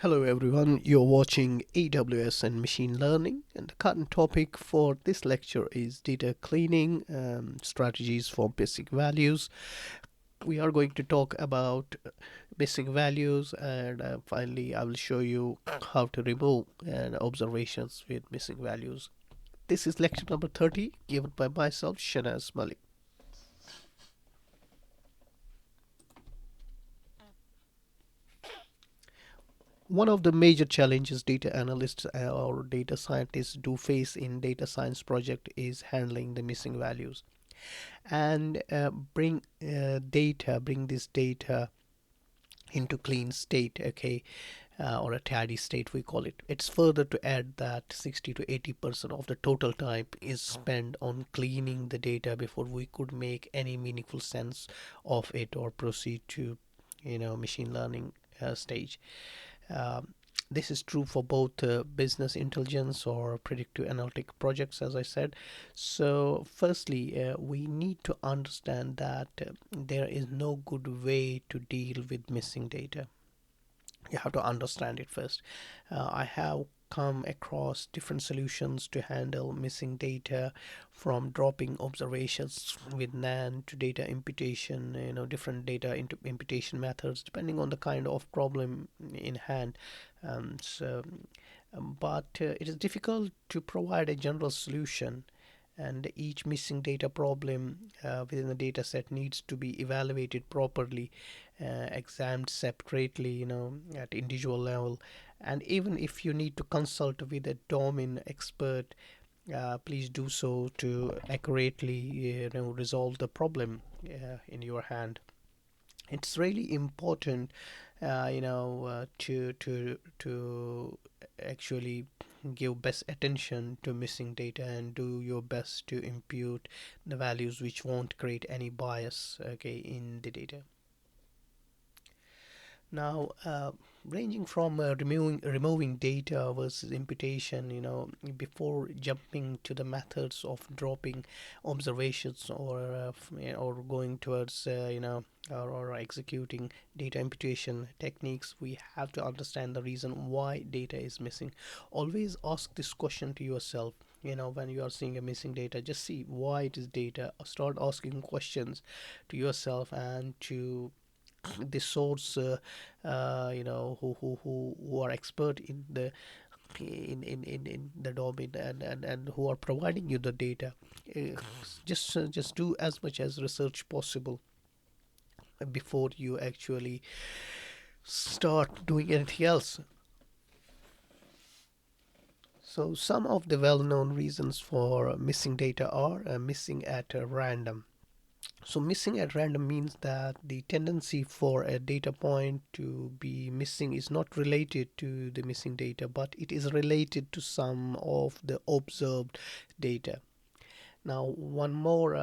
Hello everyone, you're watching AWS and Machine Learning, and the current topic for this lecture is data cleaning strategies for missing values. We are going to talk about missing values, and finally I will show you how to remove observations with missing values. This is lecture number 30, given by myself, Shanaz Malik. One of the major challenges data analysts or data scientists do face in data science project is handling the missing values and bring this data into clean state, okay, or a tidy state we call it. It's further to add that 60 to 80% of the total time is spent on cleaning the data before we could make any meaningful sense of it or proceed to machine learning stage. um, this is true for both business intelligence or predictive analytic projects, as I said. So, firstly, we need to understand that there is no good way to deal with missing data. You have to understand it first. I have come across different solutions to handle missing data, from dropping observations with NaN to data imputation, different data imputation methods depending on the kind of problem in hand. But it is difficult to provide a general solution, and each missing data problem within the data set needs to be evaluated properly, examined separately, at individual level. And even if you need to consult with a domain expert, please do so to accurately, resolve the problem in your hand. It's really important, to actually give best attention to missing data and do your best to impute the values which won't create any bias, okay, in the data. Now, ranging from removing data versus imputation, before jumping to the methods of dropping observations or going towards, or executing data imputation techniques, we have to understand the reason why data is missing. Always ask this question to yourself. When you are seeing a missing data, just see why it is data. Start asking questions to yourself and to the source, who are expert in the domain, and who are providing you the data. Just do as much as research possible before you actually start doing anything else. So some of the well-known reasons for missing data are missing at random. So missing at random means that the tendency for a data point to be missing is not related to the missing data, but it is related to some of the observed data. Now, one more,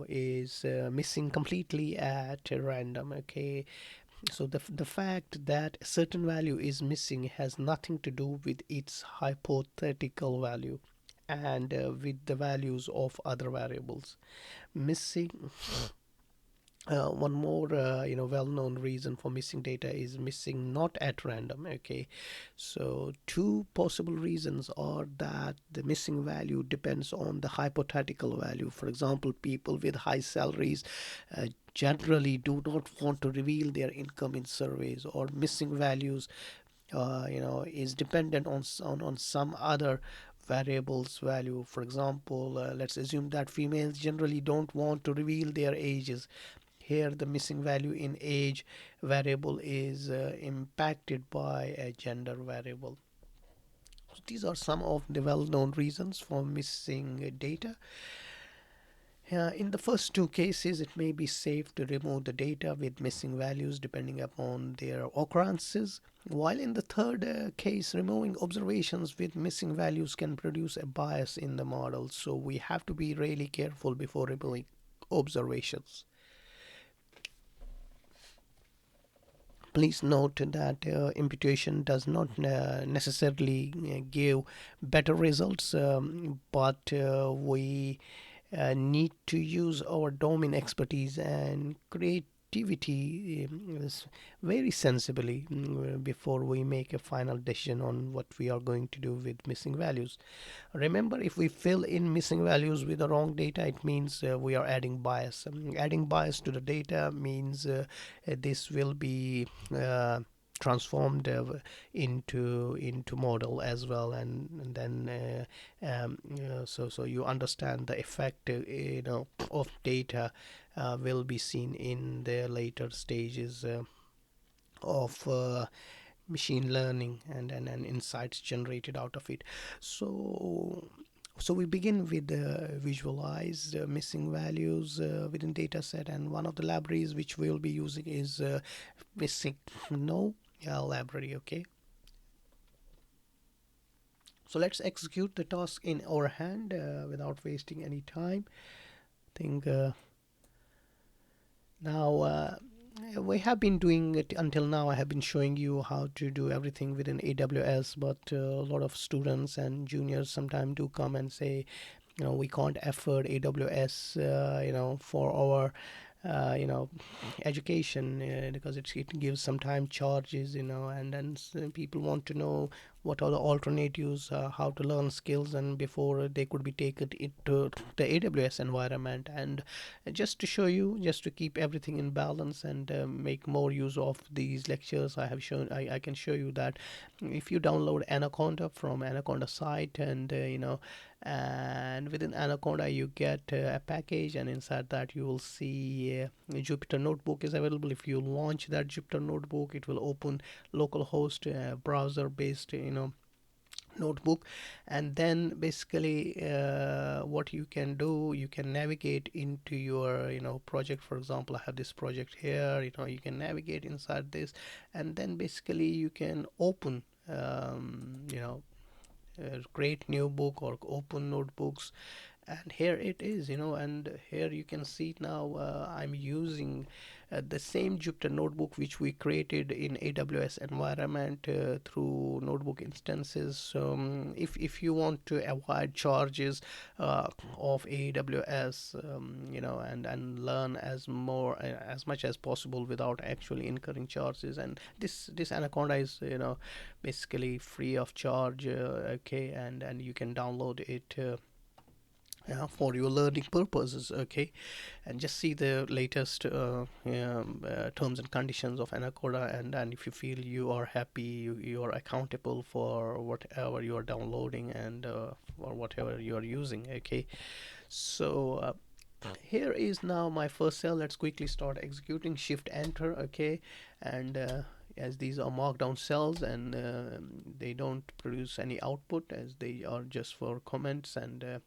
is missing completely at random. Okay, so the fact that a certain value is missing has nothing to do with its hypothetical value and with the values of other variables. Missing one more, well-known reason for missing data is missing not at random. Okay, so two possible reasons are that the missing value depends on the hypothetical value. For example, people with high salaries generally do not want to reveal their income in surveys, or missing values is dependent on some other variables value. For example, let's assume that females generally don't want to reveal their ages. Here the missing value in age variable is impacted by a gender variable. So these are some of the well-known reasons for missing data. In the first two cases, it may be safe to remove the data with missing values depending upon their occurrences, while in the third case, removing observations with missing values can produce a bias in the model. So we have to be really careful before removing observations. Please note that imputation does not necessarily give better results, but we need to use our domain expertise and create activity is very sensibly before we make a final decision on what we are going to do with missing values. Remember, if we fill in missing values with the wrong data, it means we are adding bias. Adding bias to the data means this will be transformed into model as well, and then so you understand the effect of data will be seen in the later stages of machine learning and insights generated out of it. So we begin with visualize missing values within data set, and one of the libraries which we'll be using is missing no library. Okay, so let's execute the task in our hand without wasting any time. I think now we have been doing it until now. I have been showing you how to do everything within AWS, but a lot of students and juniors sometimes do come and say, we can't afford AWS, for our education, because it gives sometimes charges, and then people want to know what are the alternatives, how to learn skills, and before they could be taken into the AWS environment. And just to show you, just to keep everything in balance and make more use of these lectures, I can show you that if you download Anaconda from Anaconda site, and within Anaconda you get a package, and inside that you will see Jupyter Notebook is available. If you launch that Jupyter Notebook, it will open localhost browser based notebook. And then basically what you can do, you can navigate into your project. For example, I have this project here. You can navigate inside this, and then basically you can open create new book or open notebooks. And here it is, and here you can see now I'm using the same Jupyter notebook which we created in AWS environment through notebook instances. If you want to avoid charges of AWS, and learn as much as possible without actually incurring charges, and this Anaconda is basically free of charge, okay, and you can download it for your learning purposes, okay. And just see the latest terms and conditions of Anaconda, and if you feel you are happy, you are accountable for whatever you are downloading and or whatever you are using, okay. So here is now my first cell. Let's quickly start executing. Shift enter, okay. And as these are markdown cells, and they don't produce any output, as they are just for comments. And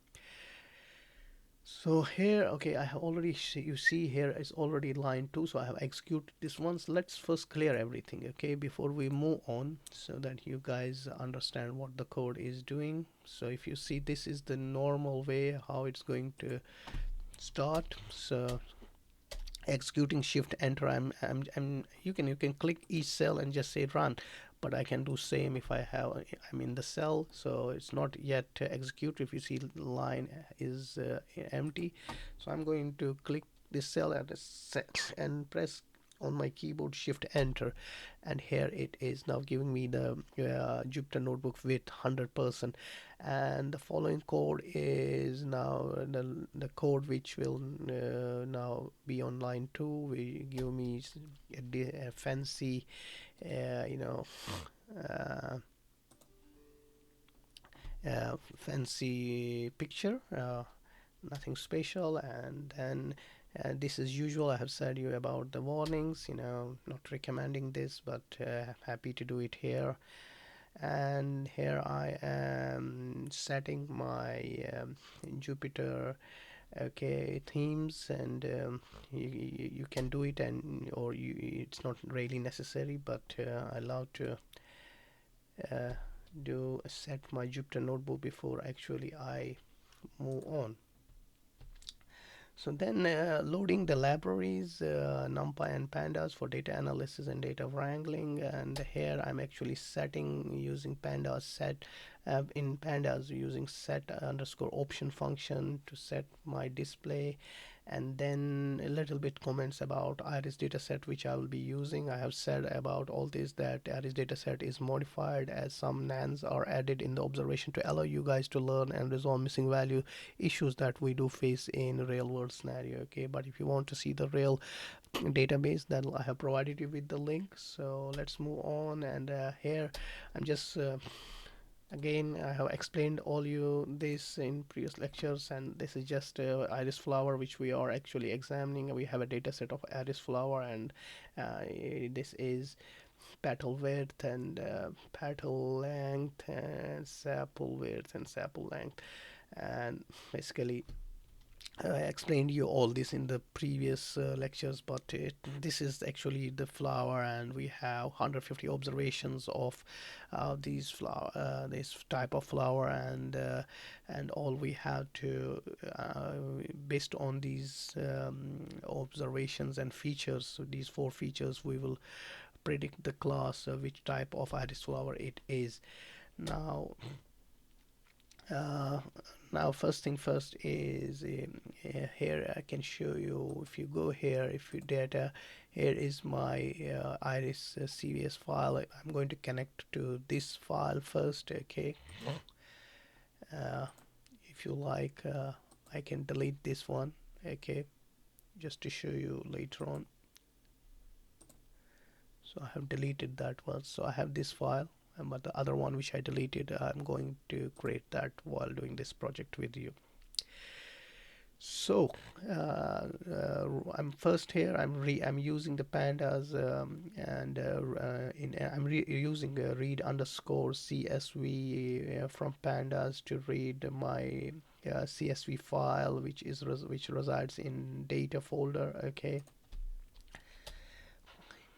so here, okay, I have already you see here is already line 2, so I have executed this once. Let's first clear everything, okay, before we move on, so that you guys understand what the code is doing. So if you see, this is the normal way how it's going to start. So executing, shift enter, you can click each cell and just say run, but I can do same if I'm in the cell, so it's not yet executed. If you see the line is empty, so I'm going to click this cell and press on my keyboard shift enter, and here it is now giving me the Jupyter notebook with 100%. And the following code is now the code which will now be on line 2. We give me a fancy you know uh, fancy picture, nothing special. And then this is usual. I have said you about the warnings, not recommending this, but happy to do it here. And here I am setting my Jupyter, okay, themes. And you can do it, and or it's not really necessary, but I love to do set my Jupyter notebook before actually I move on. So then loading the libraries, NumPy and Pandas for data analysis and data wrangling. And here I'm actually setting using Pandas set in Pandas using set underscore option function to set my display. and then a little bit comments about iris dataset which I will be using. I have said about all this that iris dataset is modified as some nans are added in the observation to allow you guys to learn and resolve missing value issues that we do face in real world scenario. Okay, but if you want to see the real database, then I have provided you with the link. So let's move on, and here I'm just again, I have explained all you this in previous lectures, and this is just iris flower which we are actually examining. We have a data set of iris flower, and this is petal width and petal length and sepal width and sepal length, and basically I explained you all this in the previous lectures, but this is actually the flower, and we have 150 observations of this type of flower, and all we have to based on these observations and features. So these four features, we will predict the class which type of iris flower it is. Now, uh, now first thing first is here I can show you. If you go here, if you data, here is my iris CVS file. I'm going to connect to this file first. Okay, uh, if you like, I can delete this one. Okay, just to show you later on. So I have deleted that one, so I have this file, but the other one which I deleted, I'm going to create that while doing this project with you. So I'm first here. I'm using the pandas, and using read underscore CSV from pandas to read my CSV file, which resides in data folder. Okay.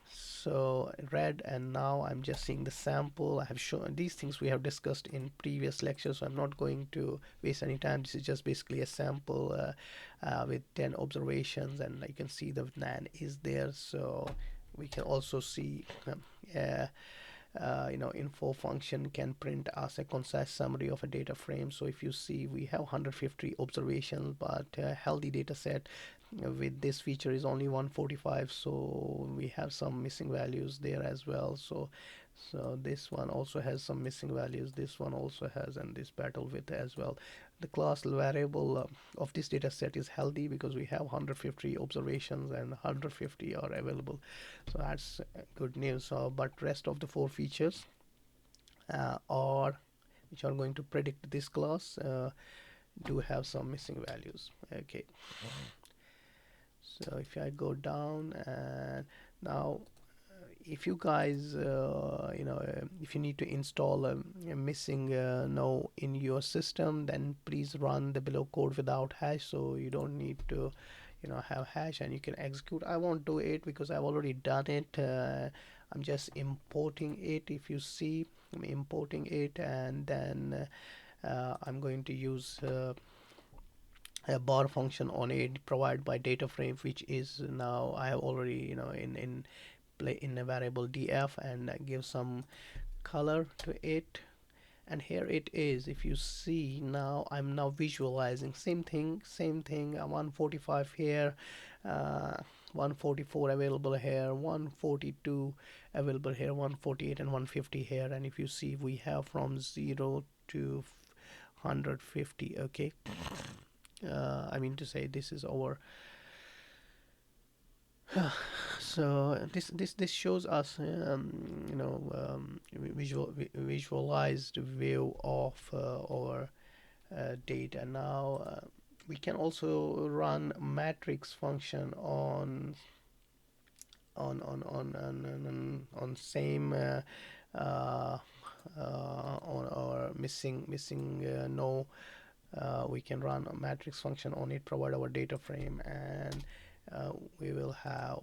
So read, and now I'm just seeing the sample. I have shown these things we have discussed in previous lectures, so I'm not going to waste any time. This is just basically a sample with 10 observations, and you can see the NaN is there. So we can also see uh, info function can print us a concise summary of a data frame. So if you see, we have 150 observations, but a healthy data set with this feature is only 145, so we have some missing values there as well. So this one also has some missing values, this one also has, and this battle width as well. The class variable of this data set is healthy because we have 150 observations and 150 are available, so that's good news. So but rest of the four features are which are going to predict this class do have some missing values. Okay, so if I go down, and now if you guys if you need to install a missing no in your system, then please run the below code without hash, so you don't need to have hash and you can execute. I won't do it because I've already done it. I'm just importing it. If you see, I'm importing it, and then I'm going to use a bar function on it provided by data frame, which is now I have already in a variable df, and give some color to it, and here it is. If you see, now I'm now visualizing same thing 145 here, 144 available here, 142 available here, 148 and 150 here, and if you see, we have from 0 to 150. Okay, I mean to say, this is our so this shows us visualized view of our data. Now we can also run matrix function on same on our missing no. We can run a matrix function on it, provide our data frame, and we will have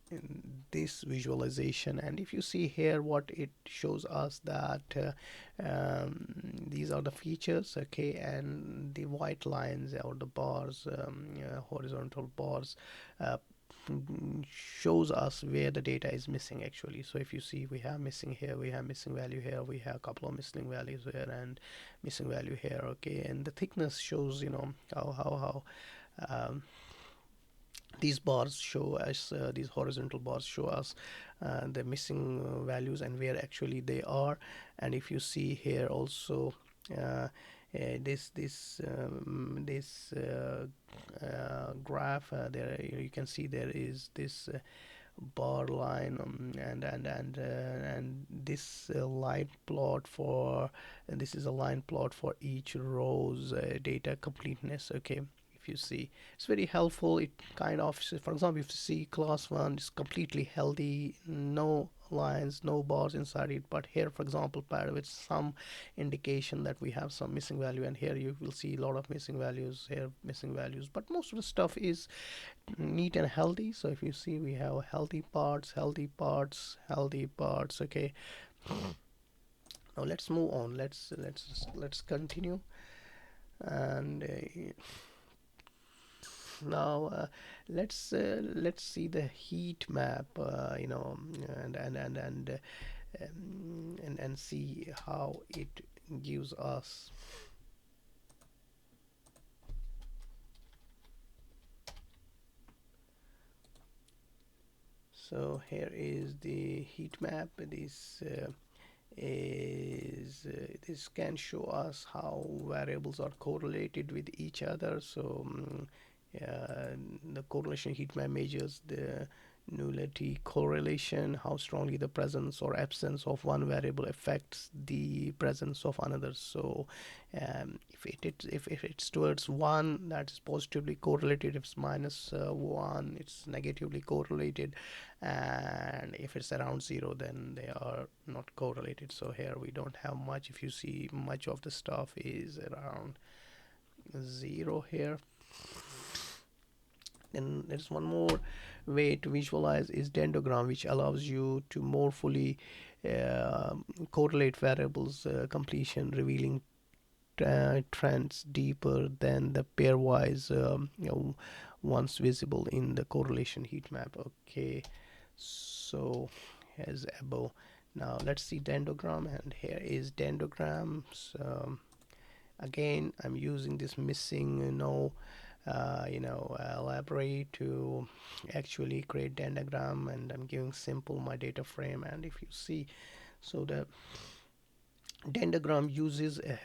in this visualization. And if you see here, what it shows us that these are the features. Okay, and the white lines or the bars, horizontal bars, shows us where the data is missing actually. So if you see, we have missing here, we have missing value here, we have a couple of missing values here, and missing value here. Okay, and the thickness shows how um, these bars show us, these horizontal bars show us the missing values and where actually they are. And if you see here also, this graph, there you can see there is this bar line, and this line plot for, and this is a line plot for each row's data completeness. Okay, if you see, it's very helpful. It kind of, for example, if you see class 1 is completely healthy, no lines, no bars inside it, but here for example paired with some indication that we have some missing value, and here you will see a lot of missing values, here missing values, but most of the stuff is neat and healthy. So if you see, we have healthy parts, healthy parts, healthy parts. Okay, now let's move on. Let's continue. And now let's see the heat map, and see how it gives us. So here is the heat map. This can show us how variables are correlated with each other. So the correlation heat map measures the nullity correlation, how strongly the presence or absence of one variable affects the presence of another. So if it's towards 1, that is positively correlated. If it's minus 1, it's negatively correlated, and if it's around 0, then they are not correlated. So here we don't have much. If you see, much of the stuff is around 0 here. Then there's one more way to visualize is dendrogram, which allows you to more fully uh, correlate variables completion, revealing trends deeper than the pairwise ones visible in the correlation heat map. Okay, so as above. Now let's see dendrogram, and here is dendrogram. So again, I'm using this missing library to actually create dendrogram, and I'm giving simple my data frame. And if you see, so the dendrogram uses a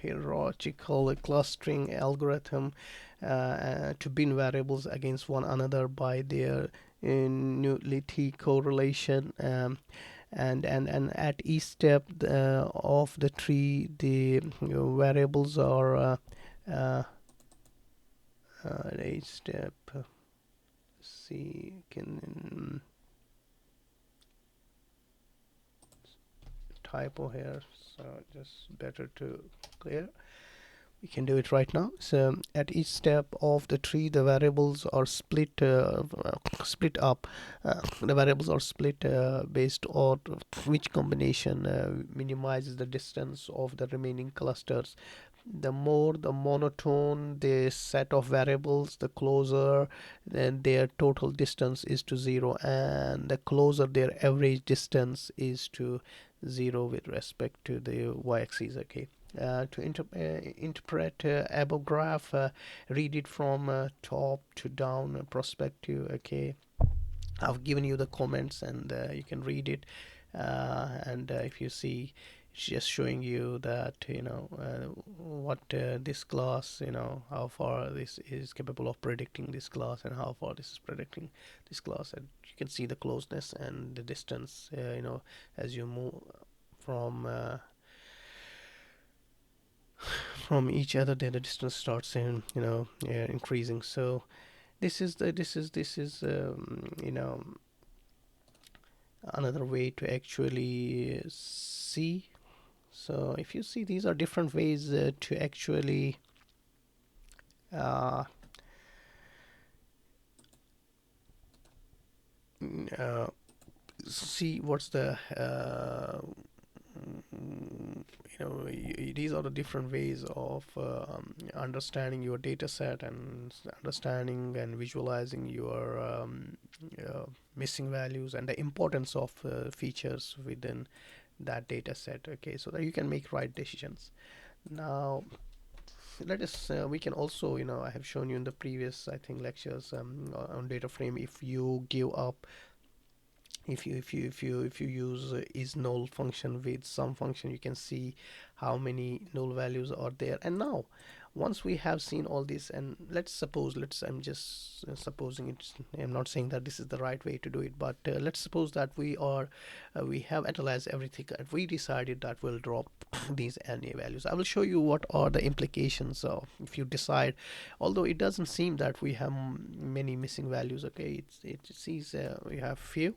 hierarchical clustering algorithm to bin variables against one another by their nullity correlation, and at each step of the tree, the variables are at each step. See, can typo here, so just better to clear. We can do it right now. So at each step of the tree, the variables are split up. The variables are split based on which combination minimizes the distance of the remaining clusters. The more the monotone the set of variables, the closer then their total distance is to 0, and the closer their average distance is to 0 with respect to the y-axis. Okay, to interpret above graph, read it from top to down perspective. Okay, I've given you the comments, and you can read it. And if you see, it's just showing you that what this class, how far this is capable of predicting this class, and how far this is predicting this class. And you can see the closeness and the distance, as you move from from each other, then the distance starts increasing. So this is another way to actually see. So if you see, these are different ways to actually uh, uh, see what's the these are the different ways of understanding your data set, and understanding and visualizing your missing values, and the importance of features within that data set. Okay, so that you can make right decisions. Now let us we can also, I have shown you in the previous, I think, lectures on data frame. If you give up, if you use is null function with some function, you can see how many null values are there. And now, once we have seen all this, and let's suppose, I'm just supposing, I'm not saying that this is the right way to do it, but let's suppose that we have analyzed everything and we decided that we'll drop these NA values. I will show you what are the implications of if you decide, although it doesn't seem that we have many missing values. Okay, it sees we have few,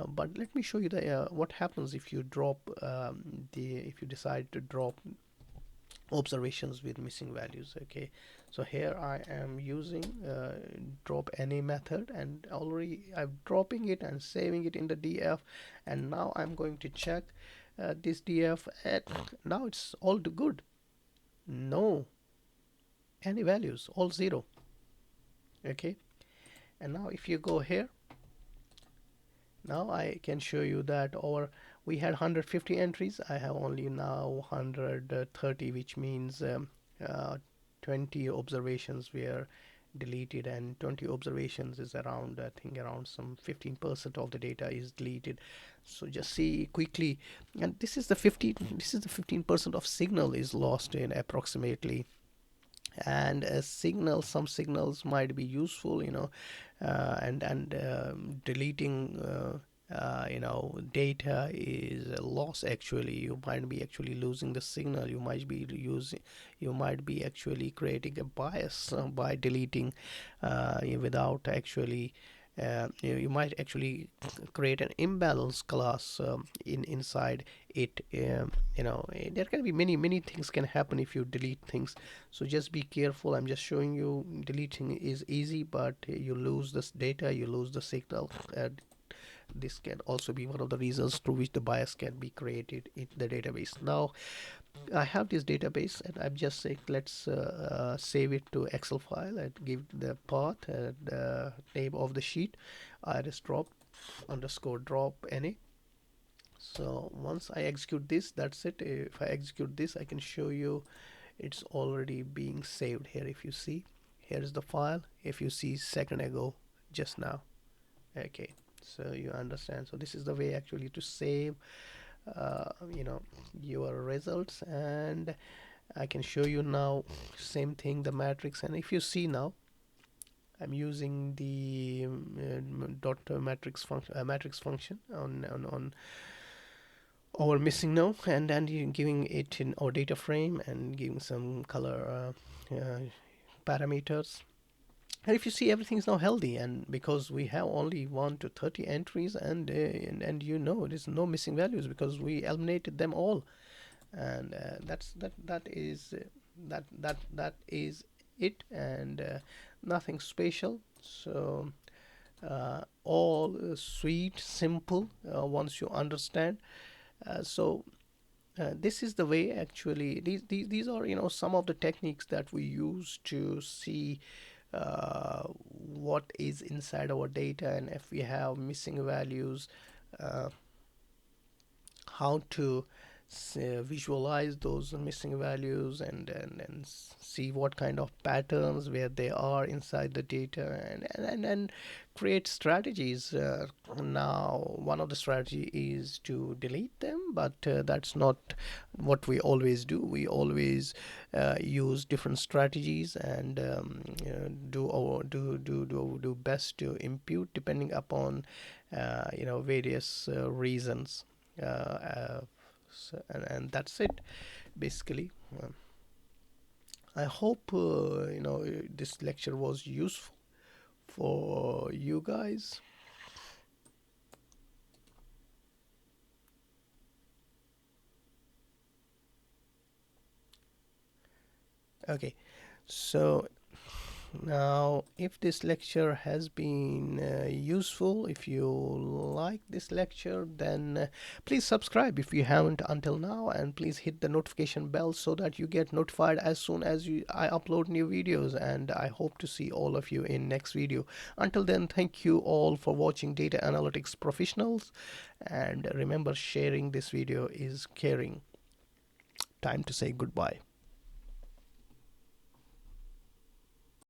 but let me show you the what happens if you drop if you decide to drop observations with missing values. Okay, so here I am using drop any method, and already I'm dropping it and saving it in the DF, and now I'm going to check this DF, and now it's all good. No any values, all zero. Okay, and now if you go here, now I can show you that we had 150 entries. I have only now 130, which means uh, 20 observations were deleted, and 20 observations is around, I think, around some 15% of the data is deleted. So just see quickly, and this is the 15% of signal is lost in approximately. And some signals might be useful, and deleting data is a loss. Actually, you might be actually losing the signal. You might be actually creating a bias by deleting without actually you might actually create an imbalance class inside it. There can be many things can happen if you delete things. So just be careful. I'm just showing you deleting is easy, but you lose this data, you lose the signal. This can also be one of the reasons through which the bias can be created in the database. Now I have this database, and I'm just saying let's save it to Excel file and give the path and name of the sheet iris drop underscore drop any. So once I execute this, that's it. If I execute this, I can show you it's already being saved here. If you see, here is the file. If you see second ago, just now. Okay, so you understand. So this is the way actually to save your results. And I can show you now same thing, the matrix. And if you see now, I'm using the dot matrix function on our missing now, and then you giving it in our data frame and giving some color parameters. And if you see, everything is now healthy, and because we have only 1 to 30 entries, and there's no missing values because we eliminated them all. And that is it, and nothing special. So all sweet, simple once you understand. This is the way actually. These are some of the techniques that we use to see what is inside our data, and if we have missing values, uh, how to visualize those missing values, and see what kind of patterns where they are inside the data, and create strategies. Now one of the strategy is to delete them, but that's not what we always do. We always use different strategies, and do best to impute depending upon various reasons. And that's it basically. I hope this lecture was useful for you guys. Okay, so now, if this lecture has been useful, if you like this lecture, then please subscribe if you haven't until now, and please hit the notification bell so that you get notified as soon as I upload new videos. And I hope to see all of you in next video. Until then, thank you all for watching Data Analytics Professionals, and remember, sharing this video is caring. Time to say goodbye.